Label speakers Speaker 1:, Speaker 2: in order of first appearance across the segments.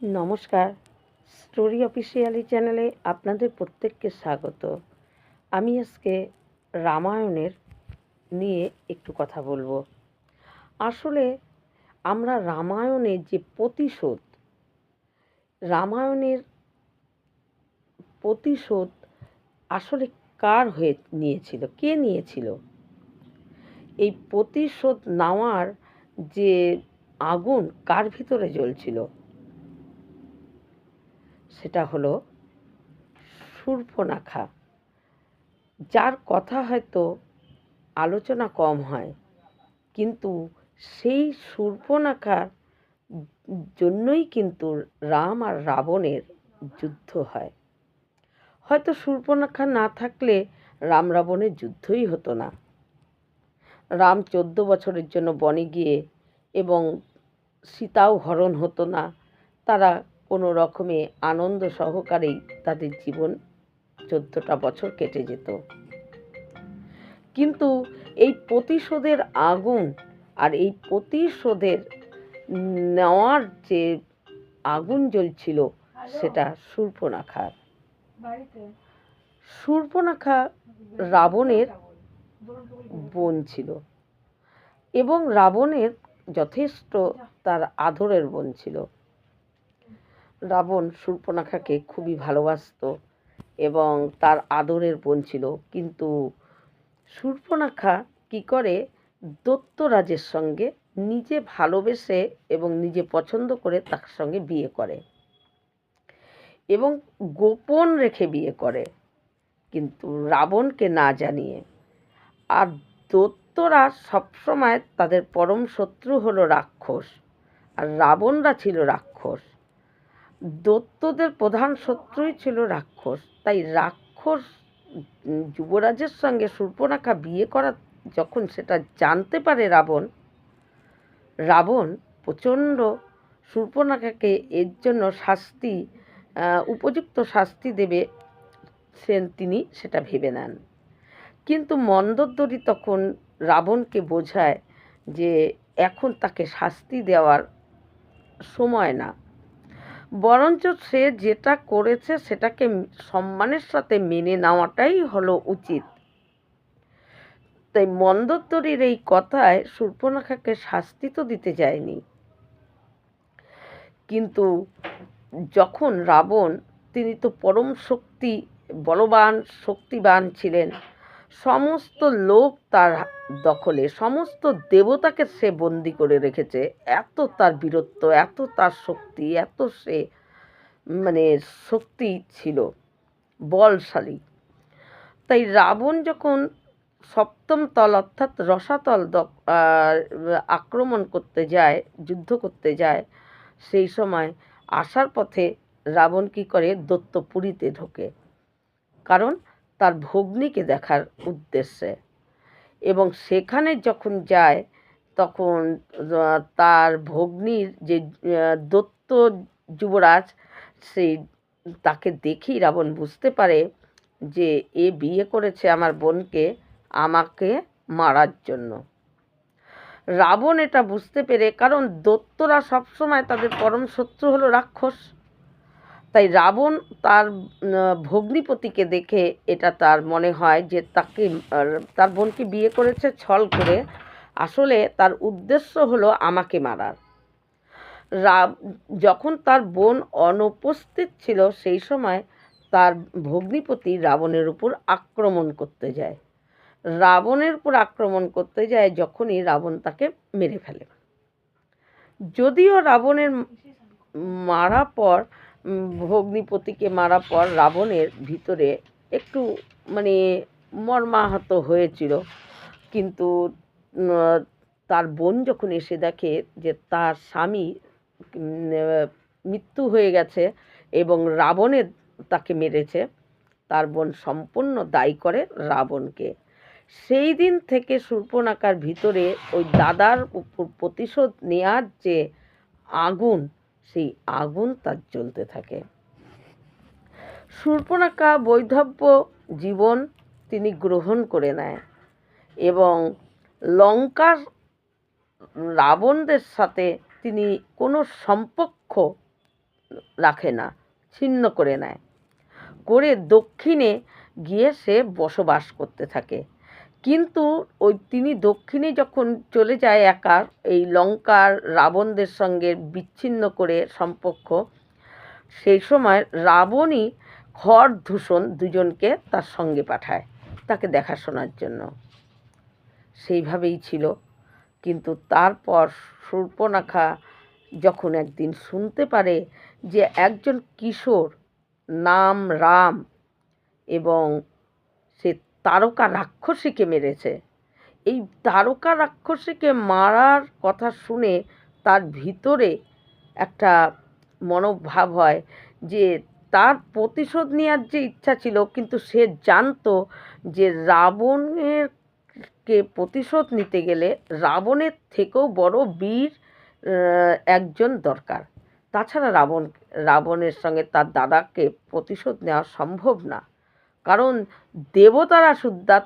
Speaker 1: নমস্কার, story officially চ্যানেলে আপনাদের প্রত্যেককে স্বাগত। আমি আজকে রামায়ণের নিয়ে একটু কথা বলবো। আসলে আমরা রামায়ণের যে রামায়ণের প্রতিশোধ আসলে কার হয়ে নিয়েছিল, কে নিয়েছিল? এই প্রতিশোধ নেওয়ার যে আগুন কার ভিতরে জ্বলছিল, সেটা হলো শূর্পণখা, যার কথা হয়তো আলোচনা কম হয়, কিন্তু সেই শূর্পণখার জন্যই কিন্তু রাম আর রাবণের যুদ্ধ হয়। হয়তো শূর্পণখা না থাকলে রাম রাবণের যুদ্ধই হতো না। রাম 14 বছরের জন্য বনে গিয়ে এবং সীতাও হরণ হতো না। তারা কোনো রকমে আনন্দ সহকারেই তাদের জীবন 14টা বছর কেটে যেত। কিন্তু এই প্রতিশোধের আগুন আর এই প্রতিশোধের নেওয়ার যে আগুন জ্বলছিল, সেটা শূর্পণখার। শূর্পণখা রাবণের বোন ছিল এবং রাবণের যথেষ্ট তার আদরের বোন ছিল। রাবণ শূর্পণখাকে খুবই ভালোবাসত এবং তার আদরের বোন ছিল। কিন্তু শূর্পণখা কি করে, দৈত্যরাজের সঙ্গে নিজে ভালোবেসে এবং নিজে পছন্দ করে তার সঙ্গে বিয়ে করে এবং গোপন রেখে বিয়ে করে, কিন্তু রাবণকে না জানিয়ে। আর দৈত্যরা সবসময় তাদের পরম শত্রু হলো রাক্ষস, আর রাবণরা ছিল রাক্ষস। দৈত্যদের প্রধান শত্রুই ছিল রাক্ষস। তাই রাক্ষস যুবরাজের সঙ্গে শূর্পণখা বিয়ে করা যখন সেটা জানতে পারে রাবণ প্রচণ্ড শূর্পণখাকে এর জন্য উপযুক্ত শাস্তি দেবে, তিনি সেটা ভেবে নেন। কিন্তু মন্দোদরী তখন রাবণকে বোঝায় যে এখন তাকে শাস্তি দেওয়ার সময় না, বরঞ্চ সে যেটা করেছে সেটাকে সম্মানের সাথে মেনে নেওয়াটাই হলো উচিত। তাই মন্দোদরীর এই কথায় শূর্পণখাকে শাস্তি তো দিতে যায়নি, কিন্তু যখন রাবণ, তিনি তো পরম বলবান শক্তিবান ছিলেন, সমস্ত লোক তার দখলে, সমস্ত দেবতাকে সে বন্দি করে রেখেছে। এত তার বীরত্ব, এত তার শক্তি, এত সে শক্তি ছিল, বলশালী। তাই রাবণ যখন সপ্তম তল অর্থাৎ রসাতল আক্রমণ করতে যায়, যুদ্ধ করতে যায়, সেই সময় আসার পথে রাবণ কী করে, দৈত্যপুরীতে ঢোকে, কারণ তার ভগ্নীকে দেখার উদ্দেশ্যে। এবং সেখানে যখন যায় তখন তার ভগ্নীর যে দৈত্য যুবরাজ, তাকে দেখেই রাবণ বুঝতে পারে যে এ বিয়ে করেছে আমার বোনকে আমাকে মারার জন্য। রাবণ এটা বুঝতে পেরে, কারণ দৈত্যরা সবসময় তাদের পরম শত্রু হলো রাক্ষস, তাই রাবণ তার ভগ্নিপতিকে দেখে এটা তার মনে হয় যে তার বোনকে বিয়ে করেছে ছল করে, আসলে তার উদ্দেশ্য হলো আমাকে মারার। যখন তার বোন অনুপস্থিত ছিল, সেই সময় তার ভগ্নিপতি রাবণের উপর আক্রমণ করতে যায়। যখনই রাবণ তাকে মেরে ফেলে। যদিও রাবণের ভগ্নিপতিকে মারার পর রাবণের ভিতরে একটু মর্মাহত হয়েছিল, কিন্তু তার বোন যখন এসে দেখে যে তার স্বামী মৃত্যু হয়ে গেছে এবং রাবণের তাকে মেরেছে, তার বোন সম্পূর্ণ দায়ী করে রাবণকে। সেই দিন থেকে শূর্পণখার ভিতরে ওই দাদার উপর প্রতিশোধ নেওয়ার যে আগুন, সেই আগুন তার জ্বলতে থাকে। শূর্পণখা বৈধব্য জীবন তিনি গ্রহণ করে নেয় এবং লঙ্কার রাবণদের সাথে তিনি কোনো সম্পর্ক রাখে না, ছিন্ন করে নেয়, করে দক্ষিণে গিয়ে সে বসবাস করতে থাকে। কিন্তু তিনি দক্ষিণে যখন চলে যায় একা, এই লঙ্কার রাবণদের সঙ্গে বিচ্ছিন্ন করে সম্পর্ক, সেই সময় রাবণই খরদূষণ দুজনকে তার সঙ্গে পাঠায় তাকে দেখাশোনার জন্য। সেইভাবেই ছিল। কিন্তু তারপর শূর্পণখা যখন একদিন শুনতে পারে যে একজন কিশোর নাম রাম এবং সে তারকা রাক্ষসীকে মেরেছে, এই তারকা রাক্ষসীকে মারার কথা শুনে তার ভিতরে একটা মনোভাব হয় যে তার প্রতিশোধ নেওয়ার যে ইচ্ছা ছিল, কিন্তু সে জানতো যে রাবণেরকে প্রতিশোধ নিতে গেলে রাবণের থেকেও বড় বীর একজন দরকার। তাছাড়া রাবণের সঙ্গে তার দাদাকে প্রতিশোধ নেওয়া সম্ভব না, কারণ দেবতারা সুদ্ধা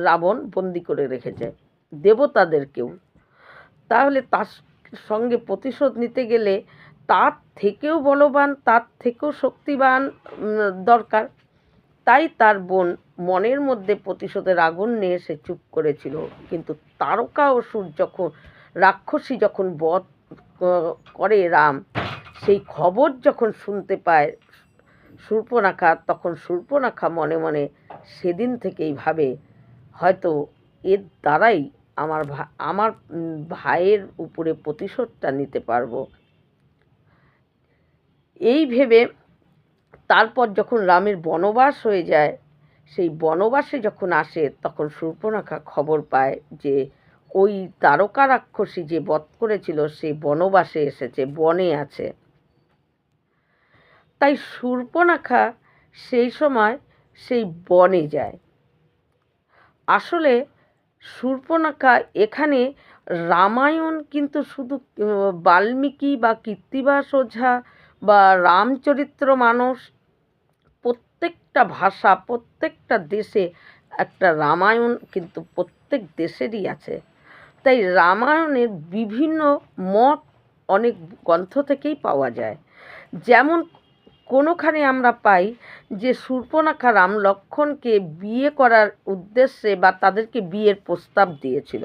Speaker 1: রাবণ বন্দি করে রেখেছে, দেবতাদেরকেও। তাহলে তার সঙ্গে প্রতিশোধ নিতে গেলে তার থেকেও বলবান, তার থেকেও শক্তিবান দরকার। তাই তার বোন মনের মধ্যে প্রতিশোধের আগুন নিয়ে সে চুপ করেছিল। কিন্তু তারকা অসুর যখন রাক্ষসী যখন বধ করে রাম, সেই খবর যখন শুনতে পায় শূর্পণখা, তখন শূর্পণখা মনে মনে সেদিন থেকেই ভাবে হয়তো এর দ্বারাই আমার ভাইয়ের উপরে প্রতিশোধটা নিতে পারবো। এই ভেবে তারপর যখন রামের বনবাস হয়ে যায়, সেই বনবাসে যখন আসে তখন শূর্পণখা খবর পায় যে ওই তারকা রাক্ষসী যে বধ করেছিল সে বনবাসে এসেছে, বনে আছে। তাই শূর্পণখা সেই সময় সেই বনে যায়। আসলে শূর্পণখা এখানে রামায়ণ কিন্তু শুধু বাল্মীকি বা কৃত্তিবাস ওঝা বা রামচরিত্র মানস, প্রত্যেকটা ভাষা প্রত্যেকটা দেশে একটা রামায়ণ কিন্তু প্রত্যেক দেশেরই আছে। তাই রামায়ণের বিভিন্ন মত অনেক গ্রন্থ থেকেই পাওয়া যায়। যেমন কোনোখানে আমরা পাই যে শূর্পণখা রাম লক্ষ্মণকে বিয়ে করার উদ্দেশ্যে বা তাদেরকে বিয়ের প্রস্তাব দিয়েছিল।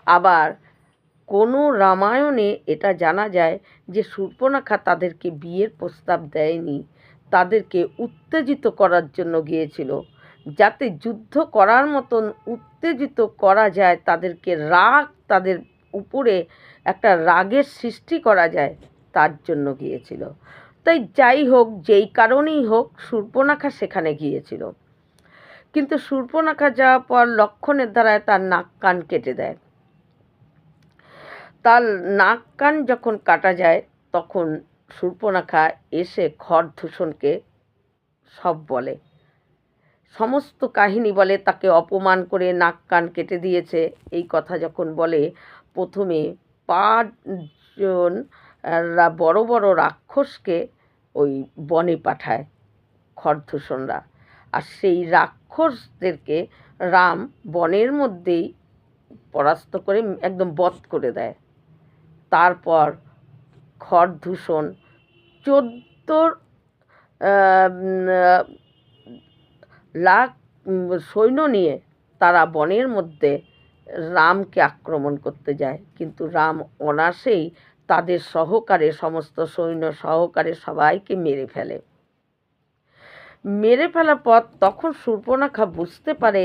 Speaker 1: আবার কোনো রামায়ণে এটা জানা যায় যে শূর্পণখা তাদেরকে বিয়ের প্রস্তাব দেয়নি, তাদেরকে উত্তেজিত করার জন্য গিয়েছিল, যাতে যুদ্ধ করার মতন উত্তেজিত করা যায়, তাদেরকে তাদের উপরে একটা রাগের সৃষ্টি করা যায়, তার জন্য গিয়েছিল। তাই যাই হোক, যেই কারণেই হোক, শূর্পণখা সেখানে গিয়েছিল। কিন্তু শূর্পণখা যাওয়ার পর লক্ষ্মণের দ্বারায় তার নাক কান কেটে দেয়। তার নাক কান যখন কাটা যায় তখন শূর্পণখা এসে খরদূষণকে সব বলে, সমস্ত কাহিনী বলে, তাকে অপমান করে নাক কান কেটে দিয়েছে। এই কথা যখন বলে, প্রথমে 5 জন বড় বড় রাক্ষসকে ওই বনে পাঠায় খরদূষণরা, আর সেই রাক্ষসদেরকে রাম বনের মধ্যেই পরাস্ত করে একদম বধ করে দেয়। তারপর খরদূষণ 14 লাখ সৈন্য নিয়ে তারা বনের মধ্যে রামকে আক্রমণ করতে যায়, কিন্তু রাম অনায়াসেই তাদের সহকারে, সমস্ত সৈন্য সহকারে সবাইকে মেরে ফেলে। মেরে ফেলার পর তখন শূর্পণখা বুঝতে পারে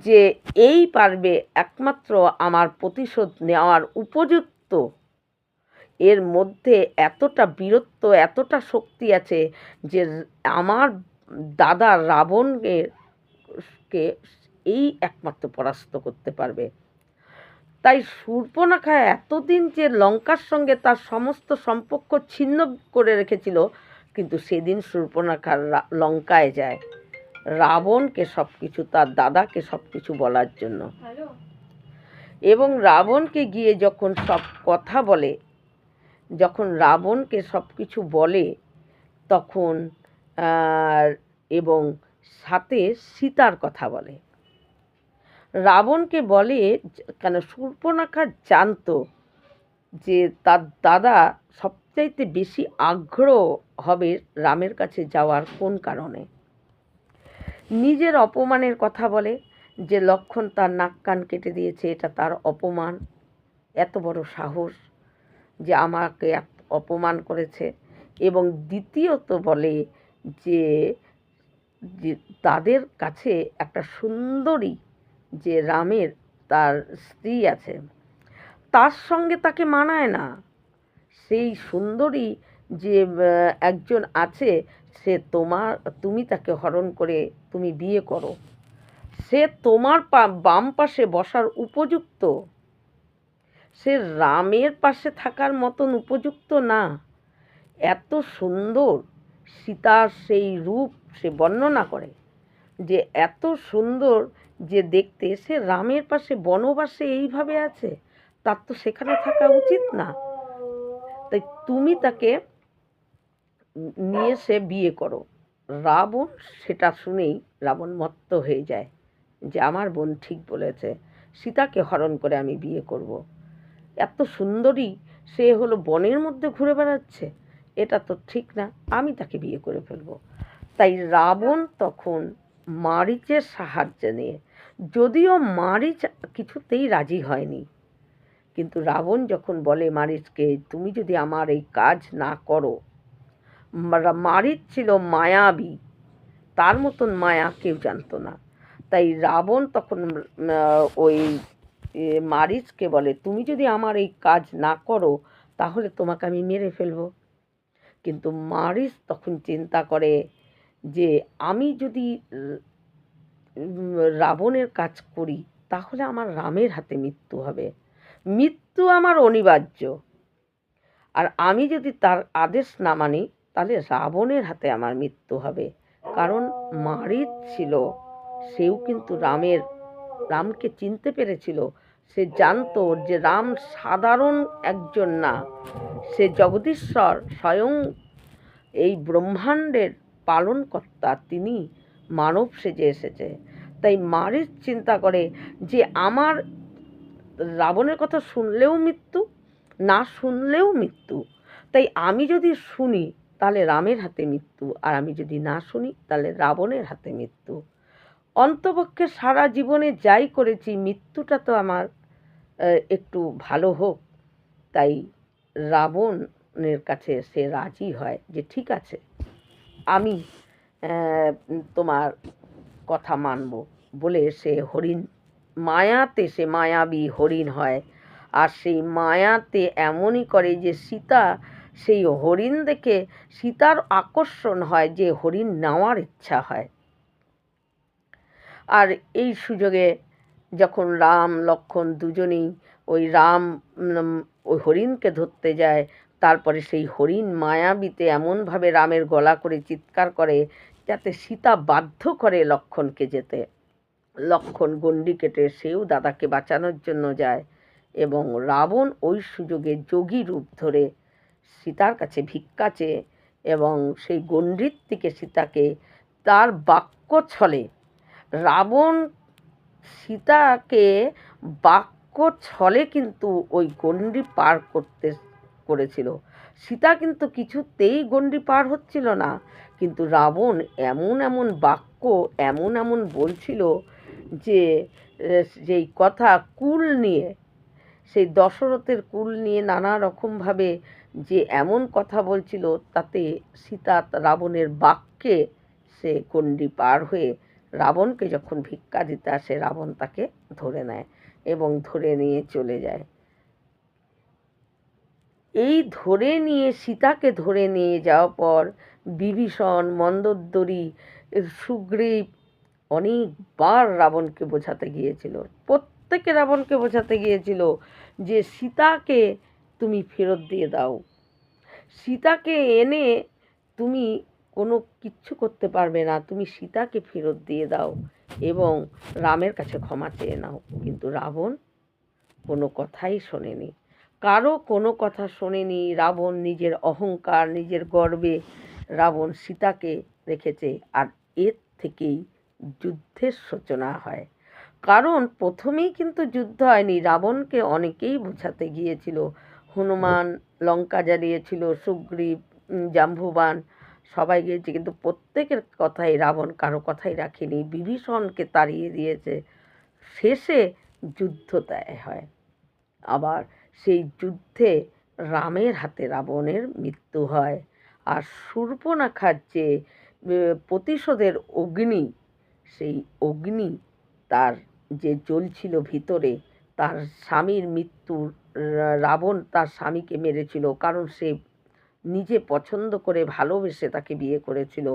Speaker 1: যে এই পারবে একমাত্র আমার প্রতিশোধ নেওয়ার উপযুক্ত, এর মধ্যে এতটা বীরত্ব, এতটা শক্তি আছে যে আমার দাদা রাবণকে এই একমাত্র পরাস্ত করতে পারবে। তাই শূর্পণখা এতদিন যে লঙ্কার সঙ্গে তার সমস্ত সম্পর্ক ছিন্ন করে রেখেছিল, কিন্তু সেদিন শূর্পণখা লঙ্কায় যায় রাবণকে সব কিছু, তার দাদাকে সব কিছু বলার জন্য। এবং রাবণকে গিয়ে যখন সব কথা বলে, যখন রাবণকে সব কিছু বলে তখন এবং সাথে সীতার কথা বলে, রাবণকে বলে, কেন শূর্পণখা জানতো যে তার দাদা সব চাইতে বেশি আগ্রহ হবে রামের কাছে যাওয়ার কোন কারণে? নিজের অপমানের কথা বলে যে লক্ষ্মণ তার নাক কান কেটে দিয়েছে, এটা তার অপমান, এত বড় সাহস যে আমাকে অপমান করেছে। এবং দ্বিতীয়ত বলে যে যে তাদের কাছে একটা সুন্দরী যে রামের তার স্ত্রী আছে, তার সঙ্গে তাকে মানায় না। সেই সুন্দরী যে একজন আছে, সে তুমি তাকে হরণ করে তুমি বিয়ে করো, সে তোমার বাম পাশে বসার উপযুক্ত, সে রামের পাশে থাকার মতন উপযুক্ত না। এত সুন্দর সীতার সেই রূপ সে বর্ণনা করে যে এত সুন্দর যে দেখতে, সে রামের পাশে বনবাসে এইভাবে আছে, তার তো সেখানে থাকা উচিত না। তাই তুমি তাকে নিয়ে সে বিয়ে করো। রাবণ সেটা শুনেই রাবণ মত্ত হয়ে যায় যে আমার বোন ঠিক বলেছে, সীতাকে হরণ করে আমি বিয়ে করব। এত সুন্দরী সে হলো বনের মধ্যে ঘুরে বেড়াচ্ছে, এটা তো ঠিক না, আমি তাকে বিয়ে করে ফেলবো। তাই রাবণ তখন মারীচের সাহায্য নিয়ে, যদিও মারীচ কিছুতেই রাজি হয়নি, কিন্তু রাবণ যখন বলে মারীচকে তুমি যদি আমার এই কাজ না করো, মারীচ ছিল মায়াবী, তার মতন মায়া কেউ জানতো না। তাই রাবণ তখন ওই মারীচকে বলে তুমি যদি আমার এই কাজ না করো তাহলে তোমাকে আমি মেরে ফেলবো। কিন্তু মারীচ তখন চিন্তা করে যে আমি যদি রাবণের কাজ করি তাহলে আমার রামের হাতে মৃত্যু হবে, মৃত্যু আমার অনিবার্য। আর আমি যদি তার আদেশ না মানি তাহলে রাবণের হাতে আমার মৃত্যু হবে। কারণ মারীচ ছিল, সেও কিন্তু রামকে চিনতে পেরেছিল, সে জানতো যে রাম সাধারণ একজন না, সে জগদীশ্বর, স্বয়ং এই ব্রহ্মাণ্ডের পালনকর্তা, তিনি মানব সেজে এসেছে। তাই মারীচ চিন্তা করে যে আমার রাবণের কথা শুনলেও মৃত্যু, না শুনলেও মৃত্যু, তাই আমি যদি শুনি তাহলে রামের হাতে মৃত্যু, আর আমি যদি না শুনি তাহলে রাবণের হাতে মৃত্যু। অন্তপক্ষে সারা জীবনে যাই করেছি মৃত্যুটা তো আমার একটু ভালো হোক। তাই রাবণের কাছে সে রাজি হয় যে ঠিক আছে, আমি তোমার কথা মানব বলে সে হরিণ, মায়াতে সে মায়াবী হরিণ হয়। আর সেই মায়াতে এমনই করে যে সীতা সেই হরিণ দেখে সীতার আকর্ষণ হয়, যে হরিণ নেওয়ার ইচ্ছা হয়। আর এই সুযোগে যখন রাম লক্ষ্মণ দুজনেই ওই ওই হরিণকে ধরতে যায়, তারপরে সেই হরিণ মায়াবীতে এমনভাবে রামের গলা করে চিৎকার করে যাতে সীতা বাধ্য করে লক্ষ্মণকে যেতে। লক্ষ্মণ গণ্ডি কেটে সেও দাদাকে বাঁচানোর জন্য যায়, এবং রাবণ ওই সুযোগে যোগী রূপ ধরে সীতার কাছে ভিক্ষা চেয়ে এবং সেই গণ্ডির থেকে সীতাকে তার বাক্য ছলে, রাবণ সীতাকে বাক্য ছলে কিন্তু ওই গণ্ডি পার করেছিল। সীতা কিন্তু কিছুতেই গণ্ডি পার হচ্ছিল না, কিন্তু রাবণ এমন এমন বাক্য এমন এমন বলছিল যে যেই কথা কুল নিয়ে, সেই দশরথের কুল নিয়ে নানা রকমভাবে যে এমন কথা বলছিল, তাতে সীতা রাবণের বাক্যে সে গণ্ডি পার হয়ে রাবণকে যখন ভিক্ষা দিতে আসে, রাবণ তাকে ধরে নেয় এবং ধরে নিয়ে চলে যায়। এই ধরে নিয়ে সীতাকে ধরে নিয়ে যাওয়ার পর বিভীষণ, মন্দোদরী, সুগ্রীব অনেকবার রাবণকে বোঝাতে গিয়েছিল, প্রত্যেকে রাবণকে বোঝাতে গিয়েছিল যে সীতাকে তুমি ফেরত দিয়ে দাও, সীতাকে এনে তুমি কোনো কিচ্ছু করতে পারবে না, তুমি সীতাকে ফেরত দিয়ে দাও এবং রামের কাছে ক্ষমা চেয়ে নাও। কিন্তু রাবণ কোনো কথাই শোনেনি, কারো কোনো কথা শোনেনি। রাবণ নিজের অহংকার, নিজের গর্বে রাবণ সীতাকে রেখেছে। আর এর থেকেই যুদ্ধের সূচনা হয়। কারণ প্রথমেই কিন্তু যুদ্ধ হয়নি, রাবণকে অনেকেই বোঝাতে গিয়েছিল হনুমান লঙ্কা জ্বালিয়েছিল, সুগ্রীব, জাম্বুবান সবাই গিয়েছে, কিন্তু প্রত্যেকের কথাই রাবণ কারো কথাই রাখেনি, বিভীষণকে তাড়িয়ে দিয়েছে। শেষে যুদ্ধ দেয় হয়। আবার সেই যুদ্ধে রামের হাতে রাবণের মৃত্যু হয়। আর শূর্পণখার যে প্রতিশোধের অগ্নি, সেই অগ্নি তার যে জ্বলছিল ভিতরে, তার স্বামীর মৃত্যুর, রাবণ তার স্বামীকে মেরেছিল কারণ সে নিজে পছন্দ করে ভালোবেসে তাকে বিয়ে করেছিল,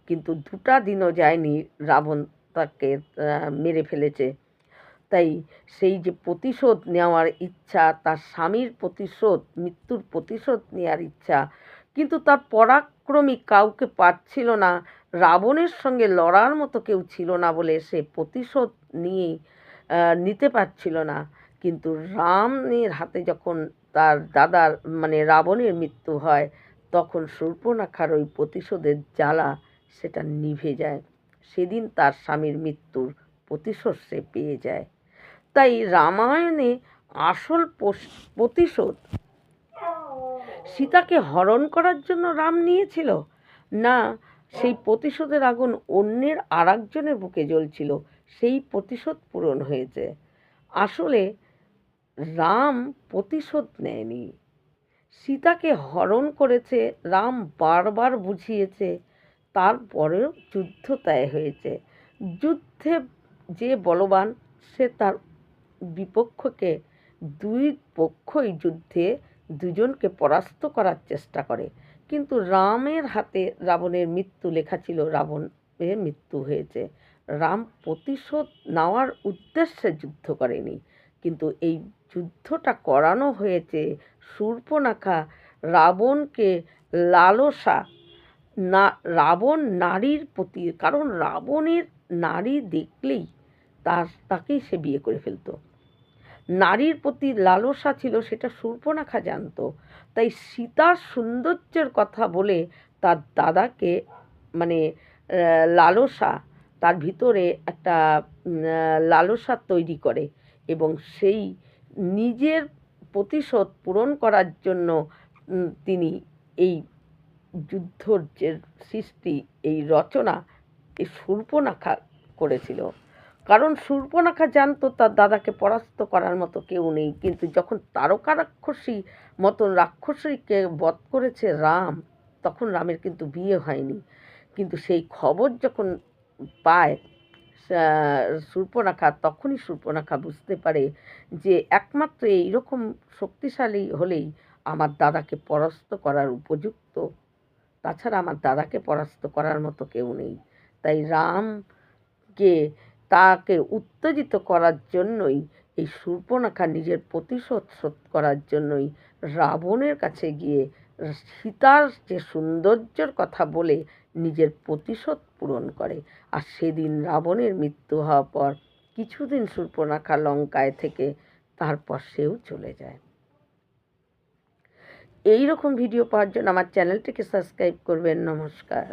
Speaker 1: কিন্তু দুটা দিনও যায়নি রাবণ তাকে মেরে ফেলেছে। তাই সেই যে প্রতিশোধ নেওয়ার ইচ্ছা, তার স্বামীর প্রতিশোধ, মৃত্যুর প্রতিশোধ নেওয়ার ইচ্ছা, কিন্তু তার পরাক্রমী কাউকে পাচ্ছিল না, রাবণের সঙ্গে লড়ার মতো কেউ ছিল না বলে সে প্রতিশোধ নিয়ে নিতে পারছিল না। কিন্তু রামের হাতে যখন তার দাদার মানে রাবণের মৃত্যু হয়, তখন শূর্পণখার ওই প্রতিশোধের জ্বালা সেটা নিভে যায়। সেদিন তার স্বামীর মৃত্যুর প্রতিশোধ সে পেয়ে যায়। তাই রামায়ণে আসল প্রতিশোধ সীতাকে হরণ করার জন্য রাম নিয়েছিল না, সেই প্রতিশোধের আগুন অন্যের আরেকজনের বুকে জ্বলছিল, সেই প্রতিশোধ পূরণ হয়েছে। আসলে রাম প্রতিশোধ নেয়নি, সীতাকে হরণ করেছে, রাম বারবার বুঝিয়েছে, তারপরেও যুদ্ধ তয় হয়েছে। যুদ্ধে যে বলবান সে তার বিপক্ষকে, দুই পক্ষই যুদ্ধে দুজনকে পরাস্ত করার চেষ্টা করে, কিন্তু রামের হাতে রাবণের মৃত্যু লেখা ছিল, রাবণের মৃত্যু হয়েছে। রাম প্রতিশোধ নেওয়ার উদ্দেশ্যে যুদ্ধ করেনি, কিন্তু এই যুদ্ধটা করানো হয়েছে শূর্পণখা রাবণকে লালসা, না রাবণ নারীর প্রতি, কারণ রাবণের নারী দেখলেই তাকেই সে বিয়ে করে ফেলতো, নারীর প্রতি লালসা ছিল, সেটা শূর্পণখা জানতো। তাই সীতার সৌন্দর্যের কথা বলে তার দাদাকে মানে লালসা, তার ভিতরে একটা লালসা তৈরি করে, এবং সেই নিজের প্রতিশোধ পূরণ করার জন্য তিনি এই যুদ্ধর যে সৃষ্টি, এই রচনা এই শূর্পণখা করেছিল। কারণ শূর্পণখা জানতো তার দাদাকে পরাস্ত করার মতো কেউ নেই, কিন্তু যখন তারকা রাক্ষসী মতন রাক্ষসীকে বধ করেছে রাম, তখন রামের কিন্তু বিয়ে হয়নি, কিন্তু সেই খবর যখন পায় শূর্পণখা, তখনই শূর্পণখা বুঝতে পারে যে একমাত্র এইরকম শক্তিশালী হলেই আমার দাদাকে পরাস্ত করার উপযুক্ত, তাছাড়া আমার দাদাকে পরাস্ত করার মতো কেউ নেই। তাই রামকে তাকে উত্তেজিত করার জন্যই এই শূর্পণখা নিজের প্রতিশোধ শোধ করার জন্যই রাবণের কাছে গিয়ে সীতার যে সৌন্দর্যের কথা বলে নিজের প্রতিশোধ পূরণ করে। আর সেদিন রাবণের মৃত্যু হওয়ার পর কিছুদিন শূর্পণখা লঙ্কায় থেকে তারপর সেও চলে যায়। এই রকম ভিডিও পাওয়ার জন্য আমার চ্যানেলটিকে সাবস্ক্রাইব করবেন। নমস্কার।